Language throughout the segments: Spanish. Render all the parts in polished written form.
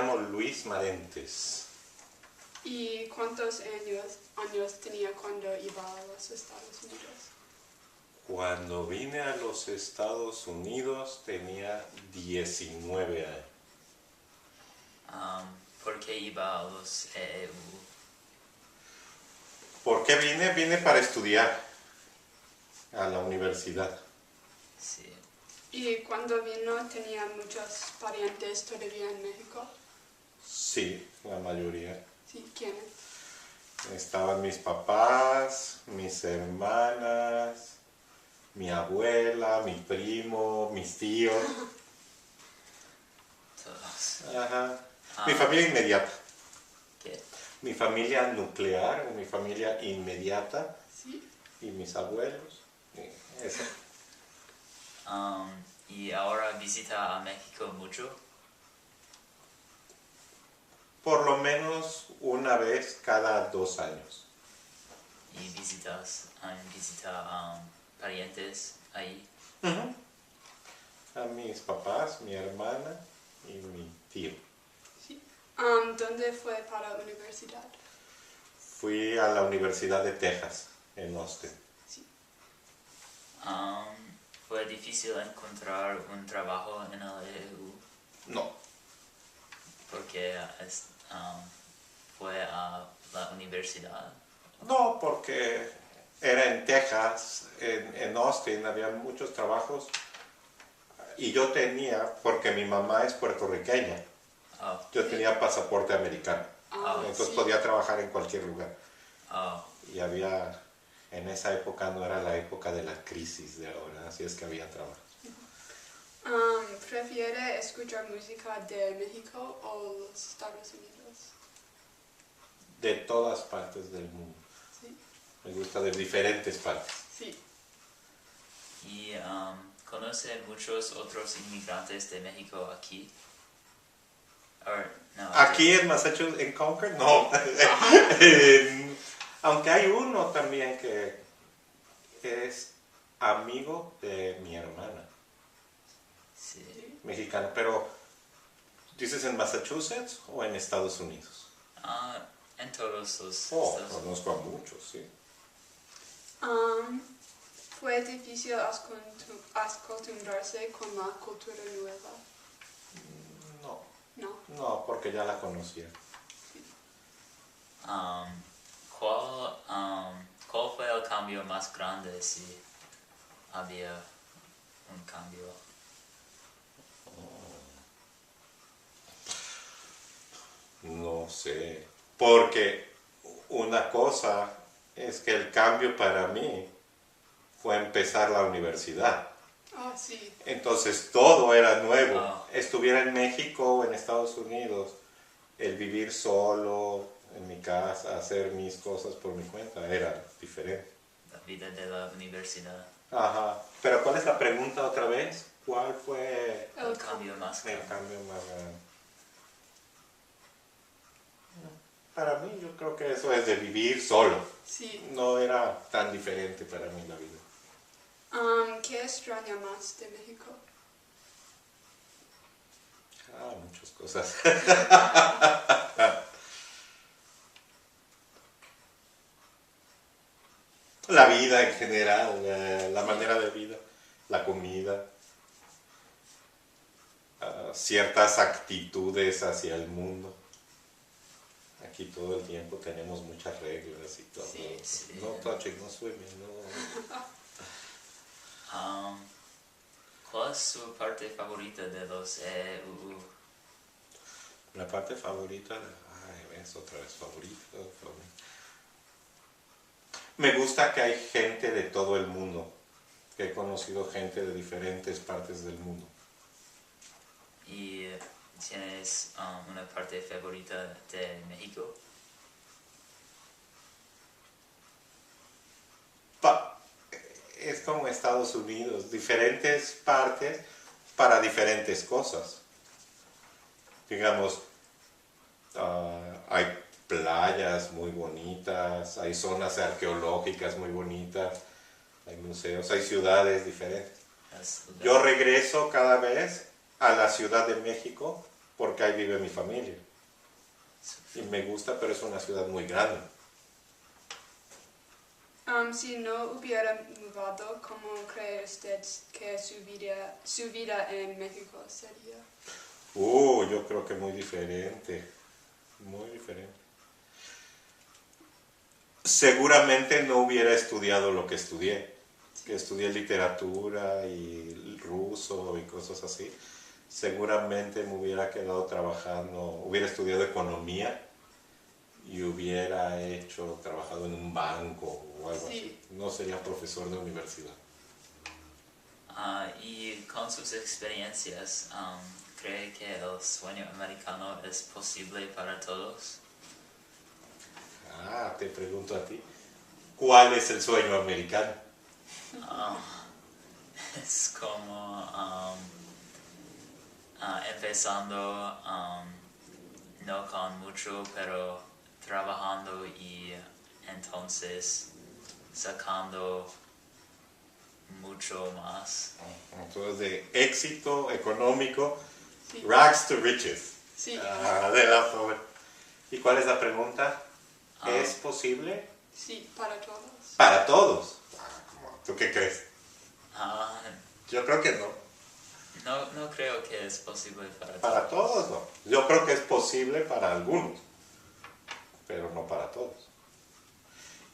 llamo Luis Marentes. ¿Y cuántos años tenía cuando iba a los Estados Unidos? Cuando vine a los Estados Unidos tenía 19 años. ¿Por qué iba a los EEU? ¿Por qué vine? Vine para estudiar a la universidad. Sí. ¿Y cuando vino tenía muchos parientes todavía en México? Sí, la mayoría. Sí, ¿quiénes? Estaban mis papás, mis hermanas, mi abuela, mi primo, mis tíos. Todos. Ajá. Mi familia inmediata. ¿Qué? Mi familia nuclear, o mi familia inmediata, Sí. y mis abuelos. Eso. ¿Y ahora visita a México mucho? Por lo menos una vez cada 2 años. ¿Y visita parientes ahí? A mis papás, mi hermana y mi tío. Sí. ¿Dónde fue para la universidad? Fui a la Universidad de Texas, en Austin. Sí. ¿Fue difícil encontrar un trabajo en el EEU? No, Porque fue a la universidad. no, porque era en Texas, en Austin, había muchos trabajos. Y yo tenía, porque mi mamá es puertorriqueña, Oh, yo tenía pasaporte americano. Entonces sí. podía trabajar en cualquier lugar. oh, Y había, en esa época no era la época de la crisis de ahora, así es que había trabajo. ¿Prefiere escuchar música de México o los Estados Unidos? De todas partes del mundo. Sí. Me gusta de diferentes partes. Sí. ¿Y conoce muchos otros inmigrantes de México aquí? No, Aquí en Massachusetts, en Concord, no. Aunque hay uno también que es amigo de mi hermana, Sí. mexicano. Pero, ¿dices en Massachusetts o en Estados Unidos? En todos los Oh, estados. conozco a muchos, sí. ¿Fue difícil acostumbrarse con la cultura nueva? No, No. no, porque ya la conocía. ¿Cuál fue el cambio más grande si había un cambio? No sé, porque una cosa es que el cambio para mí fue empezar la universidad. Sí. Entonces todo era nuevo. Ah. Estuviera en México o en Estados Unidos, el vivir solo en mi casa, hacer mis cosas por mi cuenta, era diferente. La vida de la universidad. Ajá. Pero ¿cuál es la pregunta otra vez? ¿Cuál fue El cambio más el grande. cambio más grande? Para mí yo creo que eso es de vivir solo. Sí. No era tan diferente para mí la vida. ¿Qué extraña más de México? Muchas cosas. La vida en general, la manera de vida, la comida, ciertas actitudes hacia el mundo. Aquí todo el tiempo tenemos muchas reglas y todo. Sí, sí. No touching, no swimming, no. ¿Cuál es su parte favorita de los EEU? La parte favorita, es otra vez favorita. Me gusta que hay gente de todo el mundo, que he conocido gente de diferentes partes del mundo. ¿Y tienes una parte favorita de México? Es como Estados Unidos, diferentes partes para diferentes cosas. Digamos, hay playas muy bonitas, hay zonas arqueológicas muy bonitas, hay museos, hay ciudades diferentes. Yo regreso cada vez a la Ciudad de México porque ahí vive mi familia. Y me gusta, pero es una ciudad muy grande. Si no hubiera mudado, ¿cómo cree usted que su vida en México sería? Yo creo que muy diferente. Muy diferente. Seguramente no hubiera estudiado lo que estudié. Que estudié literatura y ruso y cosas así. Seguramente me hubiera quedado trabajando, hubiera estudiado economía y hubiera trabajado en un banco o algo así. No sería profesor de universidad. Y con sus experiencias, ¿cree que el sueño americano es posible para todos? Te pregunto a ti, ¿cuál es el sueño americano? Es como empezando no con mucho, pero trabajando y entonces sacando mucho más. Entonces, de éxito económico, Sí. rags to riches. Sí. De la forma. ¿Y cuál es la pregunta? ¿Es posible? Sí, para todos. Para todos. ¿Tú qué crees? Yo creo que no. No creo que es posible para todos. Para todos no. Yo creo que es posible para algunos, pero no para todos.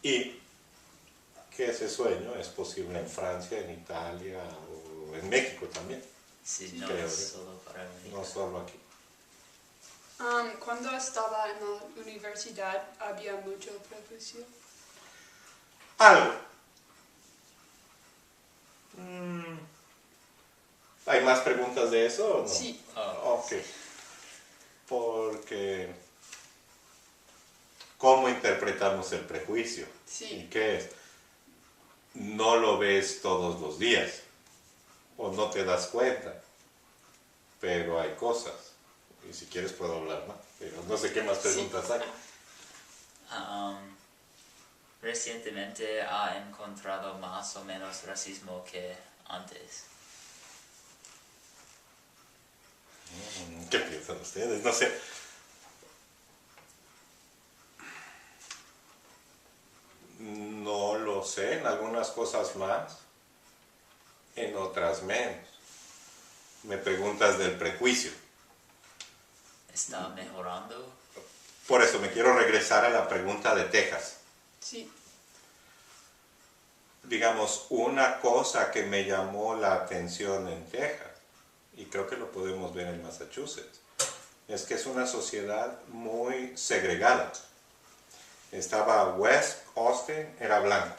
Y que ese sueño es posible en Francia, en Italia o en México también. Sí, no creo es yo. solo para mí. No solo aquí. Cuando estaba en la universidad, ¿había mucho prejuicio? Algo. ¿Hay más preguntas de eso o no? Sí. Ok. Porque ¿cómo interpretamos el prejuicio? Sí. ¿Y qué es? No lo ves todos los días o no te das cuenta, pero hay cosas. Y si quieres puedo hablar más, pero no sé qué más preguntas hay. Recientemente ha encontrado más o menos racismo que antes. ¿Qué piensan ustedes? No sé. No lo sé, en algunas cosas más, en otras menos. Me preguntas del prejuicio. ¿Está mejorando? Por eso me quiero regresar a la pregunta de Texas. Sí. Digamos, una cosa que me llamó la atención en Texas, y creo que lo podemos ver en Massachusetts, es que es una sociedad muy segregada. Estaba West Austin, era blanco.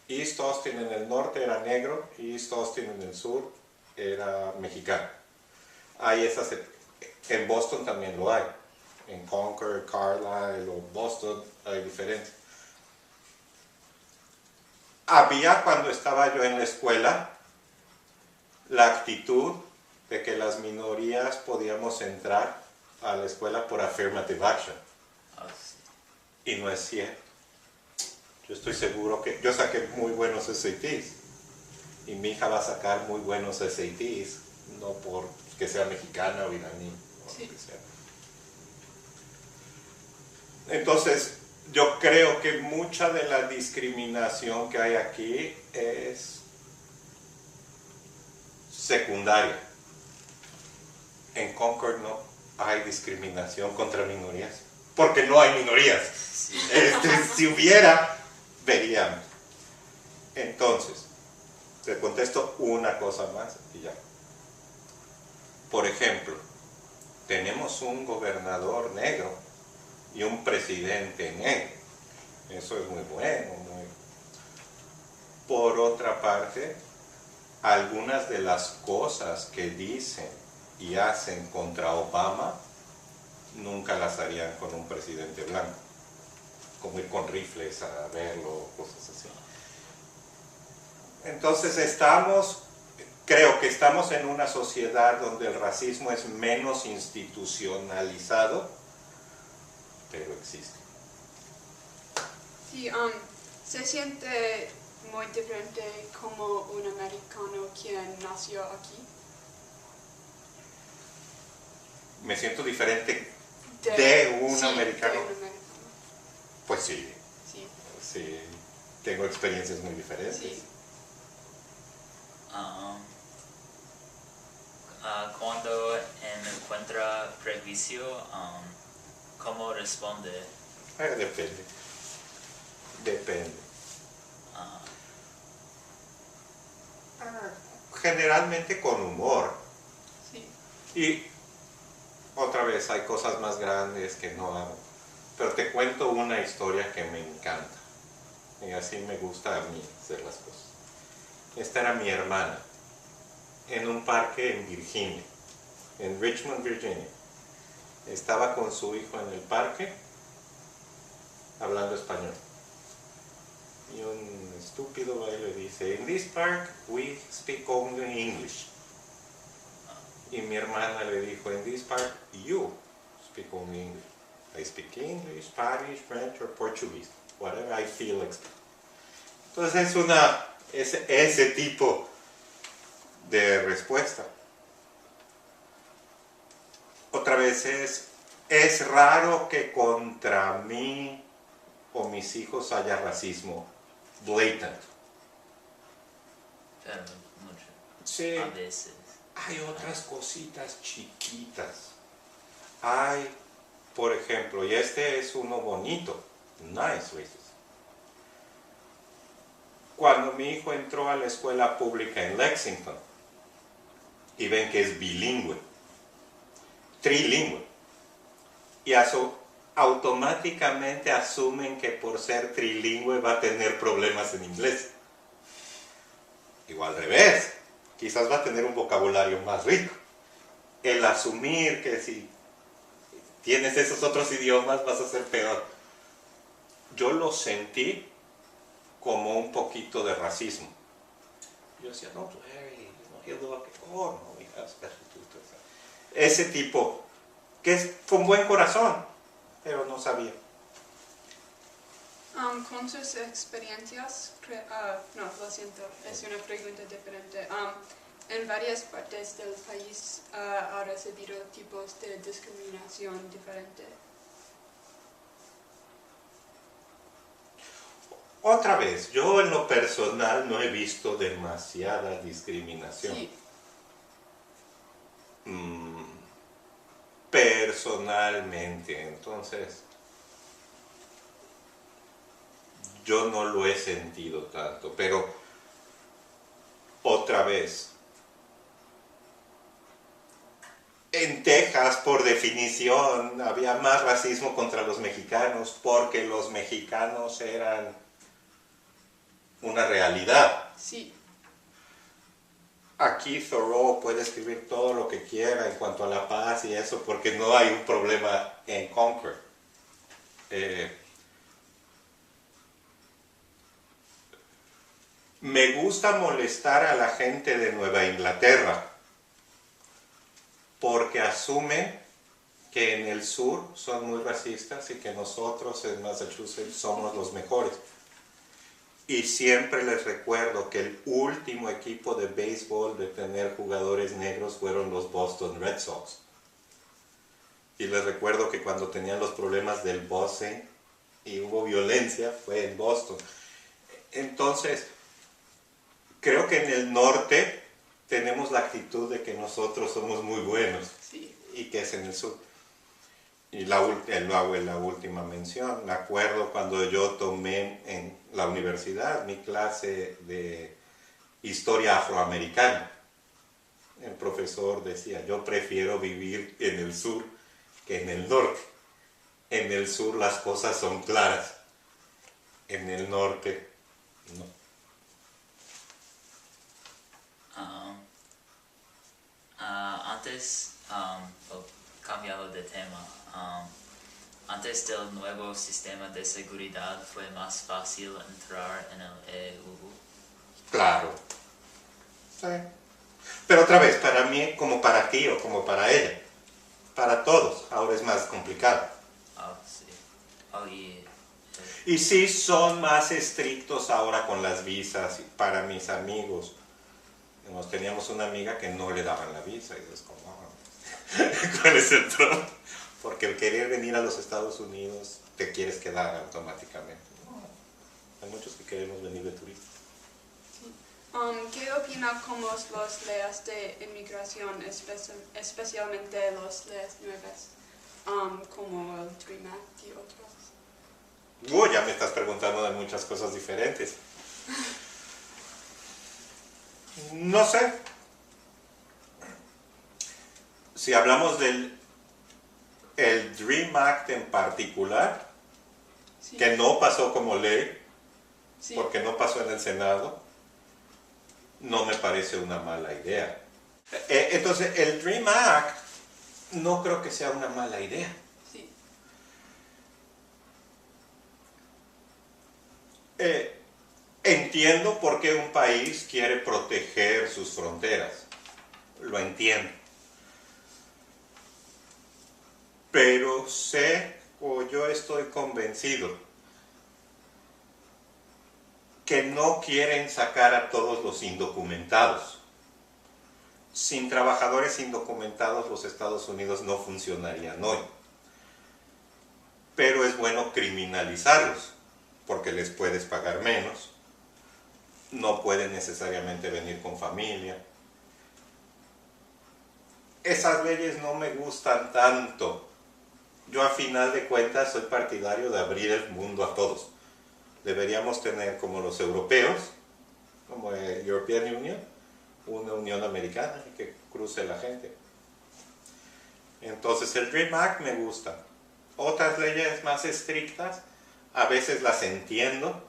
East Austin en el norte era negro, y East Austin en el sur era mexicano. En Boston también lo hay. En Concord, Carlisle o Boston hay diferentes. Había, cuando estaba yo en la escuela, la actitud de que las minorías podíamos entrar a la escuela por affirmative action. Sí. Y no es cierto. Yo estoy seguro que yo saqué muy buenos SATs. Y mi hija va a sacar muy buenos SATs, no porque sea mexicana o iraní o lo que sea. Entonces, yo creo que mucha de la discriminación que hay aquí es secundaria. En Concord no hay discriminación contra minorías, porque no hay minorías. Sí. Si hubiera, veríamos. Entonces, te contesto una cosa más y ya. Por ejemplo, tenemos un gobernador negro y un presidente negro. Eso es muy bueno. Por otra parte, algunas de las cosas que dicen y hacen contra Obama nunca las harían con un presidente blanco, como ir con rifles a verlo, cosas así. Entonces creo que estamos en una sociedad donde el racismo es menos institucionalizado, pero existe. Sí, se siente muy diferente como un americano quien nació aquí. me siento diferente de un sí, americano. de un americano. Pues sí, Sí, sí, tengo experiencias muy diferentes. sí. Cuando encuentra prejuicio, ¿cómo responde? Depende, depende. Ah, Generalmente con humor. Sí, Y otra vez hay cosas más grandes que no hago. Pero te cuento una historia que me encanta. Y así me gusta a mí hacer las cosas. Esta era mi hermana. En un parque en Virginia. En Richmond, Virginia. Estaba con su hijo en el parque. Hablando español. Y un estúpido ahí le dice, in this park we speak only English. Y mi hermana le dijo, in this part, you speak only English. I speak English, Spanish, French, or Portuguese. Whatever I feel like. Entonces es ese tipo de respuesta. Otra vez es raro que contra mí o mis hijos haya racismo blatant. pero mucho. Sí. A veces. Hay otras cositas chiquitas. Hay, por ejemplo, y este es uno bonito, nice racist. Cuando mi hijo entró a la escuela pública en Lexington, y ven que es bilingüe, trilingüe, y automáticamente asumen que por ser trilingüe va a tener problemas en inglés. Igual al revés. Quizás va a tener un vocabulario más rico. El asumir que si tienes esos otros idiomas vas a ser peor. Yo lo sentí como un poquito de racismo. Yo decía, no, Larry, oh, no, we have special tutors. Ese tipo, que es con buen corazón, pero no sabía. Con sus experiencias, no, lo siento, es una pregunta diferente. En varias partes del país ha recibido tipos de discriminación diferentes. Otra vez, yo en lo personal no he visto demasiada discriminación. Sí, Personalmente, entonces yo no lo he sentido tanto, pero otra vez, en Texas, por definición, había más racismo contra los mexicanos porque los mexicanos eran una realidad. sí, Aquí Thoreau puede escribir todo lo que quiera en cuanto a la paz y eso, porque no hay un problema en Concord. Me gusta molestar a la gente de Nueva Inglaterra porque asumen que en el sur son muy racistas y que nosotros en Massachusetts somos los mejores. Y siempre les recuerdo que el último equipo de béisbol de tener jugadores negros fueron los Boston Red Sox. Y les recuerdo que cuando tenían los problemas del busing y hubo violencia, fue en Boston. Entonces, creo que en el norte tenemos la actitud de que nosotros somos muy buenos. sí. Y que es en el sur. Y la última mención, me acuerdo cuando yo tomé en la universidad mi clase de historia afroamericana. El profesor decía, yo prefiero vivir en el sur que en el norte. En el sur las cosas son claras, en el norte no. Antes, cambiado de tema, antes del nuevo sistema de seguridad fue más fácil entrar en el EU. Claro. Sí. Pero otra vez, para mí, como para ti o como para ella, para todos, ahora es más complicado. Sí. Y sí son más estrictos ahora con las visas. Para mis amigos, teníamos una amiga que no le daban la visa y es como, ¿Cuál es el Trump? Porque el querer venir a los Estados Unidos te quieres quedar automáticamente. No, hay muchos que queremos venir de turistas. Sí. ¿Qué opina como las leyes de inmigración, especialmente las leyes nuevas, como el DREAM Act y otras? Ya me estás preguntando de muchas cosas diferentes. No sé. Si hablamos del DREAM Act en particular, Sí. que no pasó como ley, Sí. porque no pasó en el Senado, no me parece una mala idea. Entonces, el DREAM Act no creo que sea una mala idea. Sí. Entiendo por qué un país quiere proteger sus fronteras. Lo entiendo. Pero sé, o yo estoy convencido, que no quieren sacar a todos los indocumentados. Sin trabajadores indocumentados los Estados Unidos no funcionarían hoy. Pero es bueno criminalizarlos, porque les puedes pagar menos, no pueden necesariamente venir con familia. Esas leyes no me gustan tanto. Yo a final de cuentas soy partidario de abrir el mundo a todos. Deberíamos tener como los europeos, como el European Union, una unión americana y que cruce la gente. Entonces el DREAM Act me gusta. Otras leyes más estrictas, a veces las entiendo,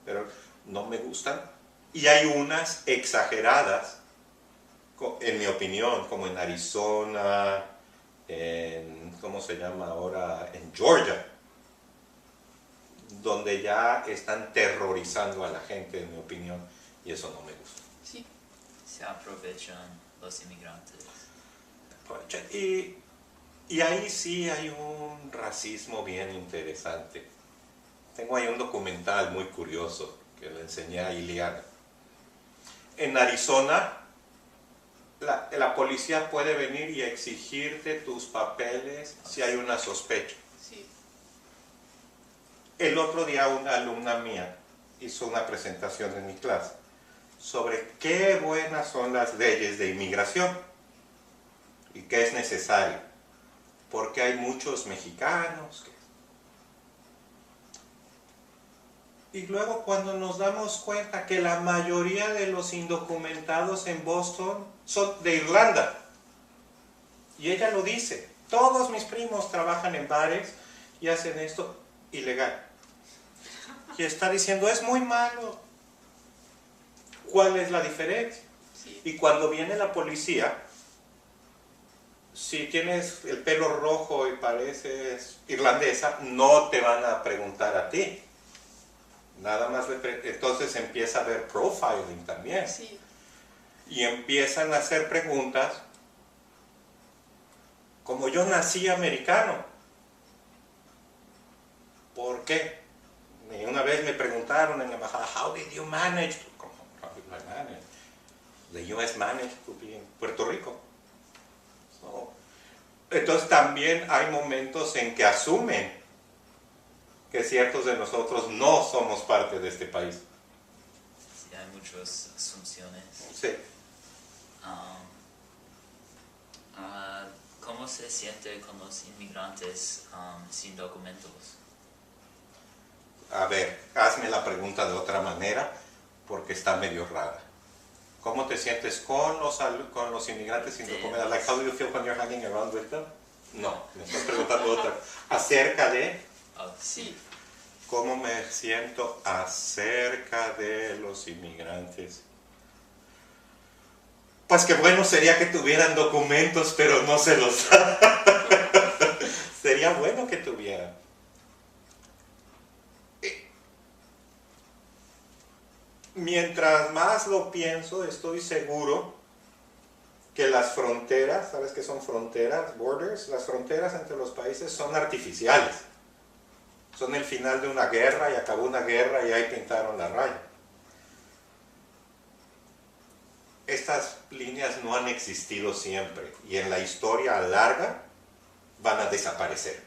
pero no me gustan. Y hay unas exageradas, en mi opinión, como en Arizona, ¿cómo se llama ahora? En Georgia, donde ya están terrorizando a la gente, en mi opinión, y eso no me gusta. Sí. Se aprovechan los inmigrantes. Y ahí sí hay un racismo bien interesante. Tengo ahí un documental muy curioso que le enseñé a Ileana. En Arizona, la policía puede venir y exigirte tus papeles si hay una sospecha. Sí. El otro día una alumna mía hizo una presentación en mi clase sobre qué buenas son las leyes de inmigración y qué es necesario, porque hay muchos mexicanos. Y luego cuando nos damos cuenta que la mayoría de los indocumentados en Boston son de Irlanda, y ella lo dice, todos mis primos trabajan en bares y hacen esto ilegal. Y está diciendo, es muy malo. ¿Cuál es la diferencia? Sí. Y cuando viene la policía, si tienes el pelo rojo y pareces irlandesa, no te van a preguntar a ti. Nada más, entonces empieza a haber profiling también. Sí. Y empiezan a hacer preguntas como yo nací americano. ¿Por qué? Y una vez me preguntaron en la embajada, how did you manage? ¿Cómo? How did I manage? The US managed to be in Puerto Rico. So, entonces también hay momentos en que asumen que ciertos de nosotros no somos parte de este país. Sí, hay muchas asunciones. Sí. ¿Cómo se siente con los inmigrantes sin documentos? A ver, hazme la pregunta de otra manera, porque está medio rara. ¿Cómo te sientes con los inmigrantes sin documentos? Like, how do you feel when you're hanging around with them? No, me estás preguntando otra. Acerca de... Sí. ¿Cómo me siento acerca de los inmigrantes? Pues qué bueno sería que tuvieran documentos, pero no se los dan. Sería bueno que tuvieran. Mientras más lo pienso, estoy seguro que las fronteras, ¿sabes qué son fronteras? Borders. Las fronteras entre los países son artificiales. Son el final de una guerra y acabó una guerra y ahí pintaron la raya. estas líneas no han existido siempre y en la historia larga van a desaparecer.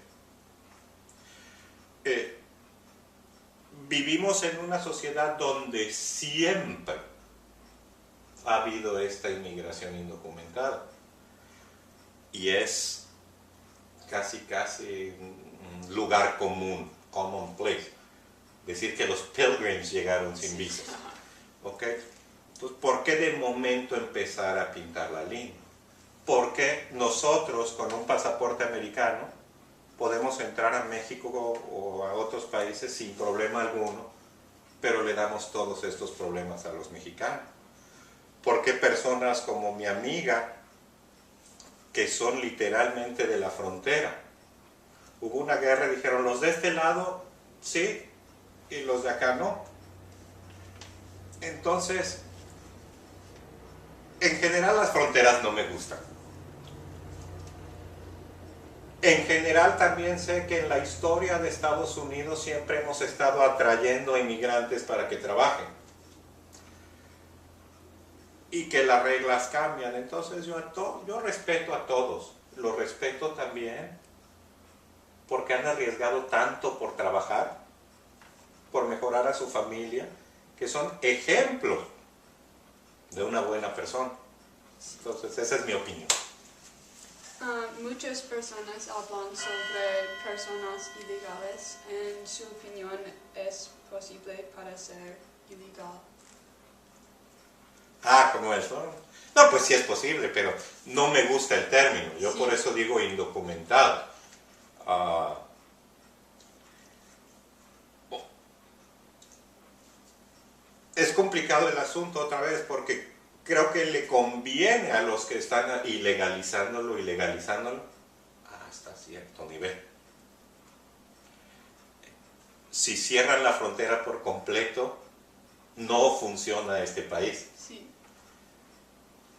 Vivimos en una sociedad donde siempre ha habido esta inmigración indocumentada y es casi un lugar común, common place, decir que los pilgrims llegaron sin visa. ¿Ok? Entonces, ¿por qué de momento empezar a pintar la línea? Porque nosotros con un pasaporte americano podemos entrar a México o a otros países sin problema alguno, pero le damos todos estos problemas a los mexicanos. ¿Por qué personas como mi amiga, que son literalmente de la frontera? Hubo una guerra y dijeron, los de este lado sí, y los de acá no. Entonces, en general las fronteras no me gustan. En general también sé que en la historia de Estados Unidos siempre hemos estado atrayendo a inmigrantes para que trabajen. Y que las reglas cambian. Entonces yo respeto a todos. Los respeto también porque han arriesgado tanto por trabajar, por mejorar a su familia, que son ejemplos de una buena persona. Entonces esa es mi opinión. Muchas personas hablan sobre personas ilegales. En su opinión, ¿es posible para ser ilegal? ¿Cómo eso? No, pues sí es posible, pero no me gusta el término. Yo Sí. por eso digo indocumentado. Es complicado el asunto otra vez porque creo que le conviene a los que están ilegalizándolo hasta cierto nivel. Si cierran la frontera por completo, no funciona este país. Sí.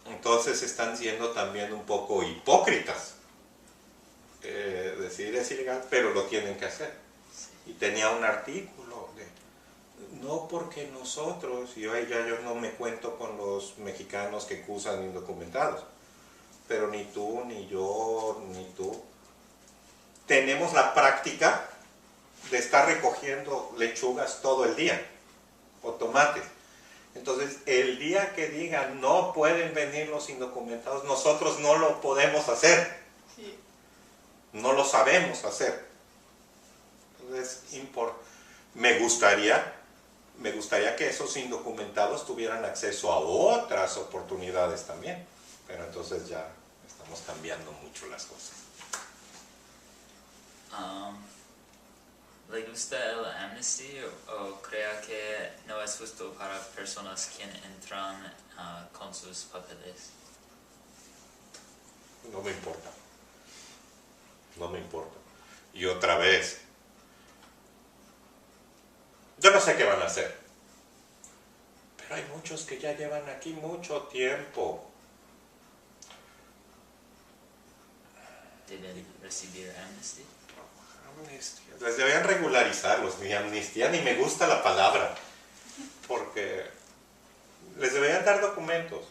Entonces están siendo también un poco hipócritas. Decir es ilegal, pero lo tienen que hacer. Y tenía un artículo de, no porque nosotros, yo no me cuento con los mexicanos que acusan indocumentados, pero ni tú, ni yo, ni tú, tenemos la práctica de estar recogiendo lechugas todo el día, o tomates. Entonces, el día que digan no pueden venir los indocumentados, nosotros no lo podemos hacer. Sí. No lo sabemos hacer. Entonces, me gustaría que esos indocumentados tuvieran acceso a otras oportunidades también. Pero entonces ya estamos cambiando mucho las cosas. ¿Le gusta el amnesty o crea que no es justo para personas que entran con sus papeles? No me importa. No me importa. Y otra vez, yo no sé qué van a hacer. Pero hay muchos que ya llevan aquí mucho tiempo. ¿Deben recibir amnesty? Amnistía. Les deberían regularizarlos, ni amnistía, ni me gusta la palabra. Porque les deberían dar documentos.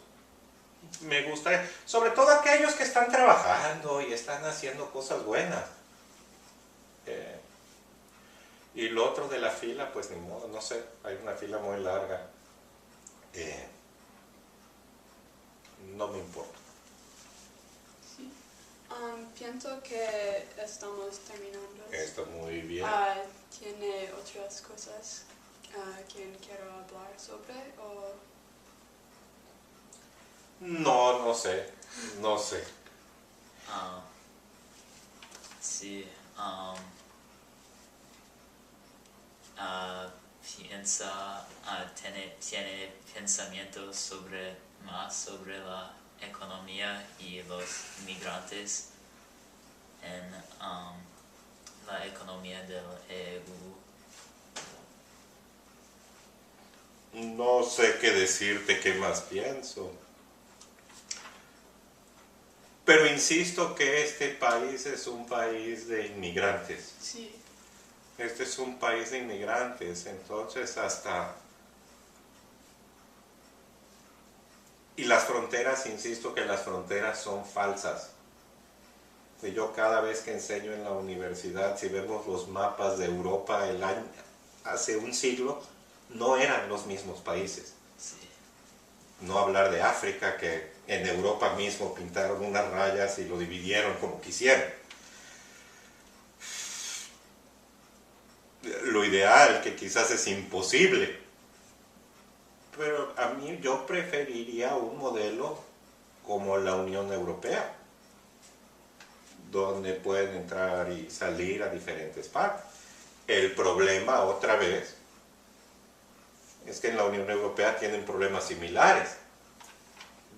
Me gusta, sobre todo aquellos que están trabajando y están haciendo cosas buenas. Y lo otro de la fila, pues ni modo, no sé, hay una fila muy larga. No me importa. Sí. Pienso que estamos terminando. Está muy bien. ¿Tiene otras cosas que quiero hablar sobre? O... No sé. Sí. Tiene pensamientos más sobre la economía y los inmigrantes en la economía del EU. No sé qué decirte, qué más pienso. Pero insisto que este país es un país de inmigrantes. Sí. Este es un país de inmigrantes, entonces y las fronteras, insisto que las fronteras son falsas. Y yo cada vez que enseño en la universidad, si vemos los mapas de Europa hace un siglo, no eran los mismos países. Sí. No hablar de África, que en Europa mismo pintaron unas rayas y lo dividieron como quisieron. Lo ideal, que quizás es imposible, pero a mí yo preferiría un modelo como la Unión Europea, donde pueden entrar y salir a diferentes partes. El problema, otra vez, es que en la Unión Europea tienen problemas similares,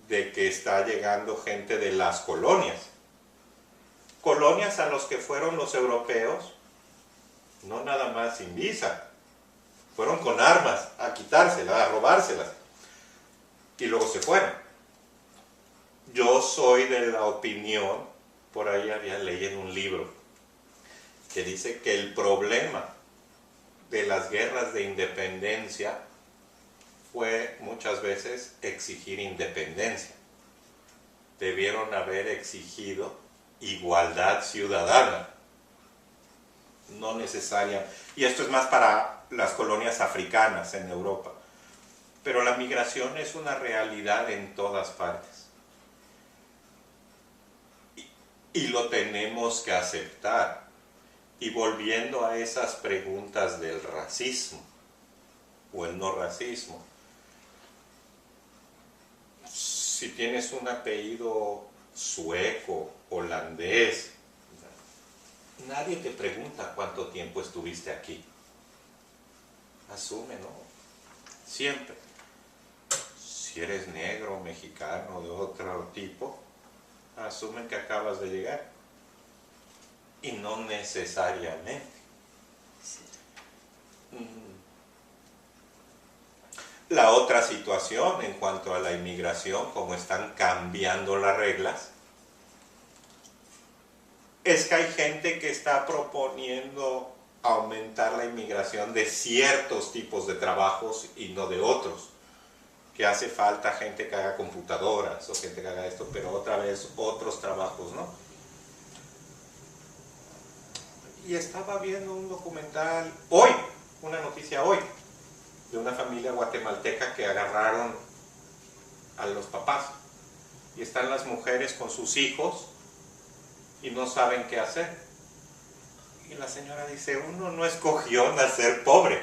de que está llegando gente de las colonias. Colonias a los que fueron los europeos, no nada más sin visa, fueron con armas a quitárselas, a robárselas, y luego se fueron. Yo soy de la opinión, por ahí había leído en un libro, que dice que el problema de las guerras de independencia fue muchas veces exigir independencia. Debieron haber exigido igualdad ciudadana. No necesaria, y esto es más para las colonias africanas en Europa, pero la migración es una realidad en todas partes y lo tenemos que aceptar. Y volviendo a esas preguntas del racismo o el no racismo, si tienes un apellido sueco, holandés, nadie te pregunta cuánto tiempo estuviste aquí. Asume, ¿no? Siempre. Si eres negro, mexicano, de otro tipo, asumen que acabas de llegar. Y no necesariamente. Sí. La otra situación en cuanto a la inmigración, como están cambiando las reglas, es que hay gente que está proponiendo aumentar la inmigración de ciertos tipos de trabajos y no de otros. Que hace falta gente que haga computadoras o gente que haga esto, pero otra vez otros trabajos, ¿no? Y estaba viendo un documental hoy, una noticia hoy, de una familia guatemalteca que agarraron a los papás. Y están las mujeres con sus hijos y no saben qué hacer. Y la señora dice, uno no escogió nacer pobre.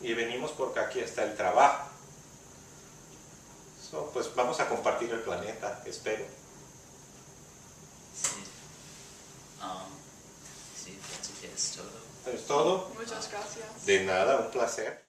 Y venimos porque aquí está el trabajo. Pues vamos a compartir el planeta, espero. Sí. Sí, pienso que es todo. ¿Es todo? Muchas gracias. De nada, un placer.